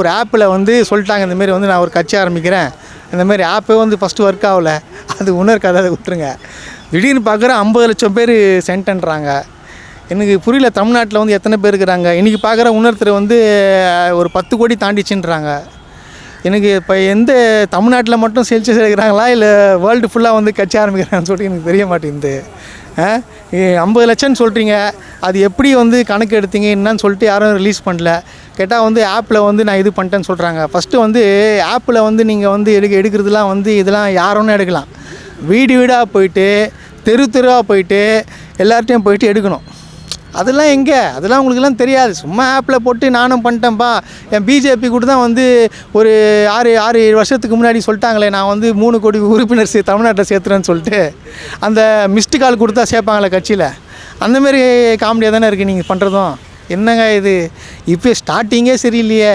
ஒரு ஆப்பில் வந்து சொல்லிட்டாங்க, இந்தமாரி வந்து நான் ஒரு கட்சி ஆரம்பிக்கிறேன், இந்தமாரி ஆப்பே வந்து ஃபஸ்ட்டு ஒர்க் ஆகல, அது இன்னொரு கதை, அதை விட்டுருங்க. திடீர்னு பார்க்குறேன் 50 லட்சம் பேர் சென்ட்ன்றாங்க. எனக்கு புரியல, தமிழ்நாட்டில் வந்து எத்தனை பேர் இருக்கிறாங்க. இன்றைக்கி பார்க்குற இன்னொருத்தர் வந்து ஒரு 10 கோடி தாண்டிச்சுன்றாங்க. எனக்கு இப்போ எந்த தமிழ்நாட்டில் மட்டும் செல்சியஸ் எடுக்கிறாங்களா இல்லை வேர்ல்டு ஃபுல்லாக வந்து கட்சி ஆரம்பிக்கிறாங்கன்னு சொல்லிட்டு எனக்கு தெரிய மாட்டேங்குது. 50 லட்சம்னு சொல்கிறீங்க, அது எப்படி வந்து கணக்கு எடுத்தீங்க என்னன்னு சொல்லிட்டு யாரும் ரிலீஸ் பண்ணல. கேட்டால் வந்து ஆப்பில் வந்து நான் இது பண்ணிட்டேன்னு சொல்கிறாங்க. ஃபஸ்ட்டு வந்து ஆப்பில் வந்து நீங்கள் வந்து எடுக்கிறதுலாம் வந்து இதெல்லாம் யாரோன்னு எடுக்கலாம். வீடு வீடாக போயிட்டு தெருவாக போயிட்டு எல்லார்ட்டையும் போயிட்டு எடுக்கணும். அதெல்லாம் எங்கே, அதெல்லாம் உங்களுக்குலாம் தெரியாது. சும்மா ஆப்பில் போட்டு நானும் பண்ணிட்டேன்ப்பா. என் பிஜேபி கூட தான் வந்து ஒரு 6 வருஷத்துக்கு முன்னாடி சொல்லிட்டாங்களே, நான் வந்து 3 கோடி உறுப்பினர் தமிழ்நாட்டில் சேர்த்துறேன்னு சொல்லிட்டு அந்த மிஸ்டு கால் கொடுத்தா சேர்ப்பாங்களே கட்சியில், அந்தமாரி காமெடியாக தானே இருக்குது நீங்கள் பண்ணுறதும். என்னங்க இது, இப்போ ஸ்டார்டிங்கே சரியில்லையே.